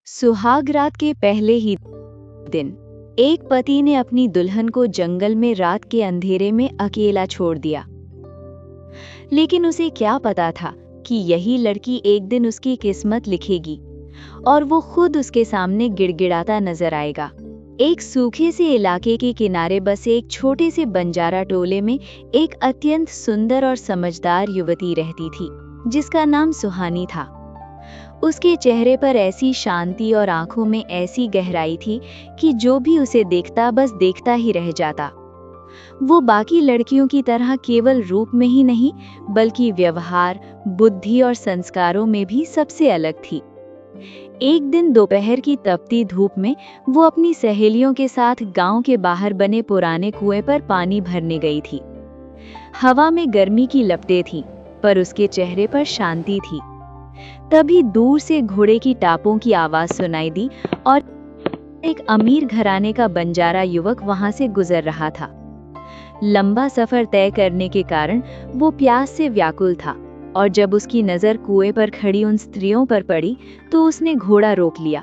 सुहाग रात के पहले ही दिन एक पति ने अपनी दुल्हन को जंगल में रात के अंधेरे में अकेला छोड़ दिया। लेकिन उसे क्या पता था कि यही लड़की एक दिन उसकी किस्मत लिखेगी और वो खुद उसके सामने गिड़गिड़ाता नजर आएगा। एक सूखे से इलाके के किनारे बसे एक छोटे से बंजारा टोले में एक अत्यंत सुंदर और समझदार युवती रहती थी, जिसका नाम सुहानी था। उसके चेहरे पर ऐसी शांति और आंखों में ऐसी गहराई थी कि जो भी उसे देखता बस देखता ही रह जाता। वो बाकी लड़कियों की तरह केवल रूप में ही नहीं, बल्कि व्यवहार, बुद्धि और संस्कारों में भी सबसे अलग थी। एक दिन दोपहर की तपती धूप में वो अपनी सहेलियों के साथ गांव के बाहर बने पुराने कुएं पर पानी भरने गई थी। हवा में गर्मी की लपटें थीं, पर उसके चेहरे पर शांति थी। तभी दूर से घोड़े की टापों की आवाज सुनाई दी और एक अमीर घराने का बंजारा युवक वहां से गुजर रहा था। लंबा सफर तय करने के कारण वो प्यास से व्याकुल था और जब उसकी नजर कुएं पर खड़ी उन स्त्रियों पर पड़ी तो उसने घोड़ा रोक लिया।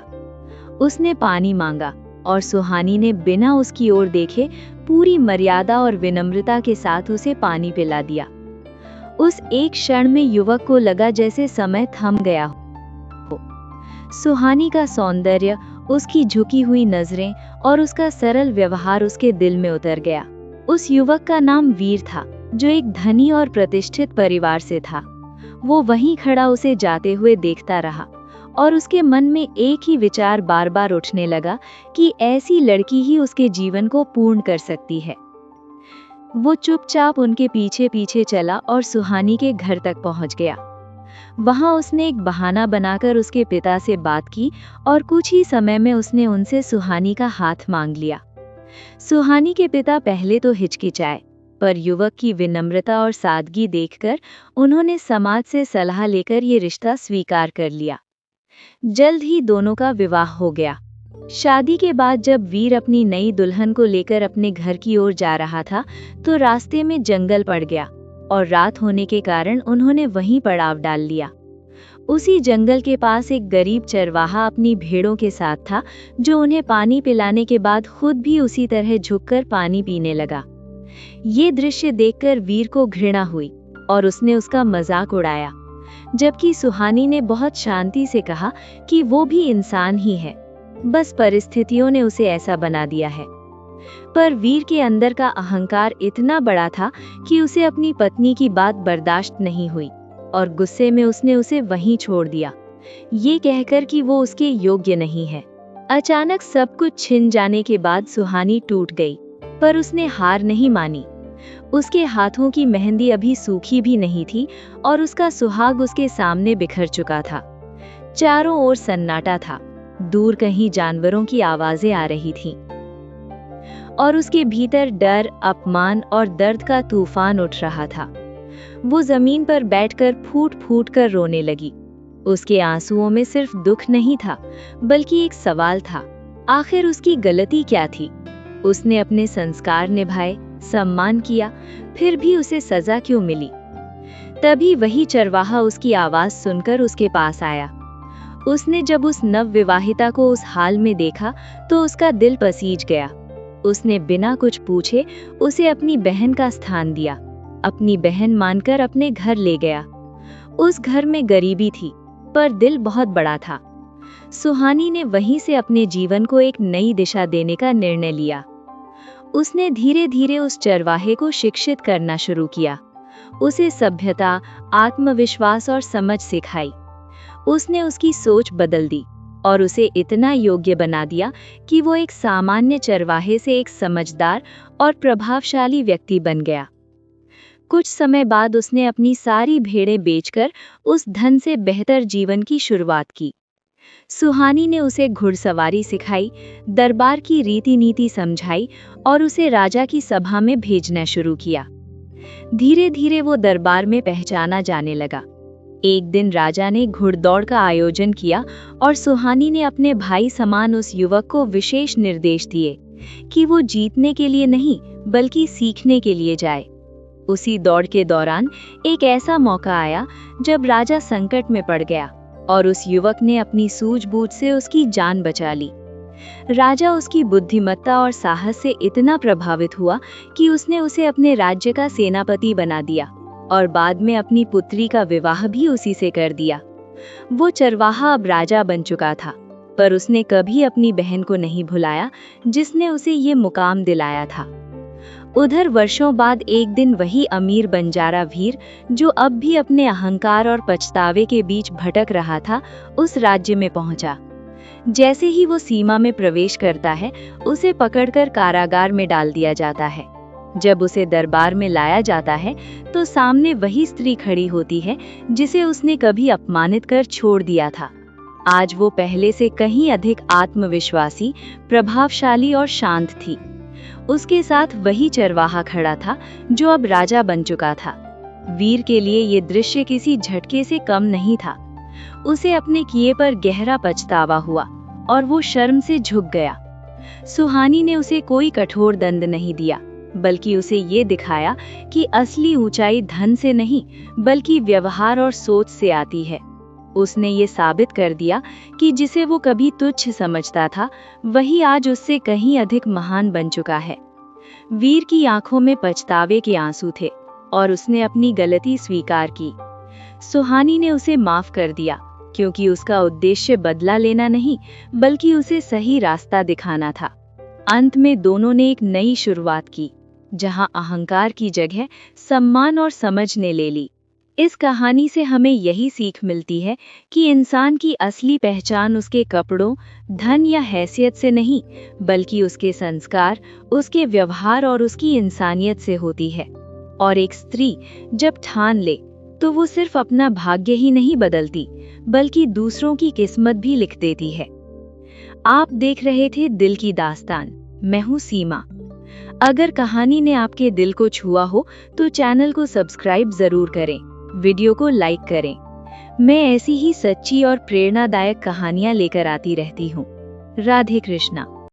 उसने पानी मांगा और सुहानी ने बिना उसकी ओर देखे पूरी मर्यादा और विनम्रता के साथ उसे पानी पिला दिया। उस एक क्षण में युवक को लगा जैसे समय थम गया हो। सुहानी का सौंदर्य, उसकी झुकी हुई नजरें और उसका सरल व्यवहार उसके दिल में उतर गया। उस युवक का नाम वीर था, जो एक धनी और प्रतिष्ठित परिवार से था। वो वहीं खड़ा उसे जाते हुए देखता रहा और उसके मन में एक ही विचार बार बार उठने लगा कि ऐसी लड़की ही उसके जीवन को पूर्ण कर सकती है। वो चुपचाप उनके पीछे पीछे चला और सुहानी के घर तक पहुंच गया। वहां उसने एक बहाना बनाकर उसके पिता से बात की और कुछ ही समय में उसने उनसे सुहानी का हाथ मांग लिया। सुहानी के पिता पहले तो हिचकिचाए, पर युवक की विनम्रता और सादगी देखकर उन्होंने समाज से सलाह लेकर ये रिश्ता स्वीकार कर लिया। जल्द ही दोनों का विवाह हो गया। शादी के बाद जब वीर अपनी नई दुल्हन को लेकर अपने घर की ओर जा रहा था तो रास्ते में जंगल पड़ गया और रात होने के कारण उन्होंने वहीं पड़ाव डाल लिया। उसी जंगल के पास एक गरीब चरवाहा अपनी भेड़ों के साथ था, जो उन्हें पानी पिलाने के बाद खुद भी उसी तरह झुककर पानी पीने लगा। ये दृश्य देखकर वीर को घृणा हुई और उसने उसका मजाक उड़ाया, जबकि सुहानी ने बहुत शांति से कहा कि वो भी इंसान ही है, बस परिस्थितियों ने उसे ऐसा बना दिया है। पर वीर के अंदर का अहंकार इतना बड़ा था कि उसे अपनी पत्नी की बात बर्दाश्त नहीं हुई और गुस्से में उसने उसे वहीं छोड़ दिया, ये कहकर कि वो उसके योग्य नहीं है। अचानक सब कुछ छिन जाने के बाद सुहानी टूट गई, पर उसने हार नहीं मानी। उसके हाथों की मेहंदी अभी सूखी भी नहीं थी और उसका सुहाग उसके सामने बिखर चुका था। चारों ओर सन्नाटा था, दूर कहीं जानवरों की आवाजें आ रही थीं और उसके भीतर डर, अपमान और दर्द का तूफान उठ रहा था। वो जमीन पर बैठकर फूट फूट कर रोने लगी। उसके आंसुओं में सिर्फ दुख नहीं था, बल्कि एक सवाल था, आखिर उसकी गलती क्या थी? उसने अपने संस्कार निभाए, सम्मान किया, फिर भी उसे सजा क्यों मिली? तभी वही चरवाहा उसकी आवाज सुनकर उसके पास आया। उसने जब उस नवविवाहिता को उस हाल में देखा तो उसका दिल पसीज गया। उसने बिना कुछ पूछे उसे अपनी बहन का स्थान दिया, अपनी बहन मानकर अपने घर ले गया। उस घर में गरीबी थी, पर दिल बहुत बड़ा था। सुहानी ने वहीं से अपने जीवन को एक नई दिशा देने का निर्णय लिया। उसने धीरे धीरे उस चरवाहे को शिक्षित करना शुरू किया, उसे सभ्यता, आत्मविश्वास और समझ सिखाई। उसने उसकी सोच बदल दी और उसे इतना योग्य बना दिया कि वो एक सामान्य चरवाहे से एक समझदार और प्रभावशाली व्यक्ति बन गया। कुछ समय बाद उसने अपनी सारी भेड़ें बेचकर उस धन से बेहतर जीवन की शुरुआत की। सुहानी ने उसे घुड़सवारी सिखाई, दरबार की रीति नीति समझाई और उसे राजा की सभा में भेजना शुरू किया। धीरे धीरे वो दरबार में पहचाना जाने लगा। एक दिन राजा ने घुड़दौड़ का आयोजन किया और सुहानी ने अपने भाई समान उस युवक को विशेष निर्देश दिए कि वो जीतने के लिए नहीं, बल्कि सीखने के लिए जाए। उसी दौड़ के दौरान एक ऐसा मौका आया जब राजा संकट में पड़ गया। और उस युवक ने अपनी सूझबूझ से उसकी जान बचा ली। राजा उसकी बुद्धिमत्ता और साहस से इतना प्रभावित हुआ कि उसने उसे अपने राज्य का सेनापति बना दिया और बाद में अपनी पुत्री का विवाह भी उसी से कर दिया। वो चरवाहा अब राजा बन चुका था, पर उसने कभी अपनी बहन को नहीं भुलाया जिसने उसे ये मुकाम दिलाया था। उधर वर्षों बाद एक दिन वही अमीर बंजारा वीर, जो अब भी अपने अहंकार और पछतावे के बीच भटक रहा था, उस राज्य में पहुंचा। जैसे ही वो सीमा में प्रवेश करता है, उसे पकड़कर कारागार में डाल दिया जाता है। जब उसे दरबार में लाया जाता है तो सामने वही स्त्री खड़ी होती है जिसे उसने कभी अपमानित कर छोड़ दिया था। आज वो पहले से कहीं अधिक आत्मविश्वासी, प्रभावशाली और शांत थी। उसके साथ वही चरवाहा खड़ा था जो अब राजा बन चुका था। वीर के लिए ये दृश्य किसी झटके से कम नहीं था। उसे अपने किए पर गहरा पछतावा हुआ और वो शर्म से झुक गया। सुहानी ने उसे कोई कठोर दंड नहीं दिया, बल्कि उसे ये दिखाया कि असली ऊंचाई धन से नहीं बल्कि व्यवहार और सोच से आती है। उसने ये साबित कर दिया कि जिसे वो कभी तुच्छ समझता था, वही आज उससे कहीं अधिक महान बन चुका है। वीर की आंखों में पछतावे के आंसू थे और उसने अपनी गलती स्वीकार की। सुहानी ने उसे माफ कर दिया, क्योंकि उसका उद्देश्य बदला लेना नहीं बल्कि उसे सही रास्ता दिखाना था। अंत में दोनों ने एक नई शुरुआत की, जहां अहंकार की जगह सम्मान और समझ ने ले ली। इस कहानी से हमें यही सीख मिलती है कि इंसान की असली पहचान उसके कपड़ों, धन या हैसियत से नहीं, बल्कि उसके संस्कार, उसके व्यवहार और उसकी इंसानियत से होती है। और एक स्त्री जब ठान ले तो वो सिर्फ अपना भाग्य ही नहीं बदलती, बल्कि दूसरों की किस्मत भी लिख देती है। आप देख रहे थे दिल की दास्तान। मैं हूँ सीमा। अगर कहानी ने आपके दिल को छुआ हो तो चैनल को सब्सक्राइब जरूर करें, वीडियो को लाइक करें। मैं ऐसी ही सच्ची और प्रेरणादायक कहानियां लेकर आती रहती हूँ। राधे कृष्णा।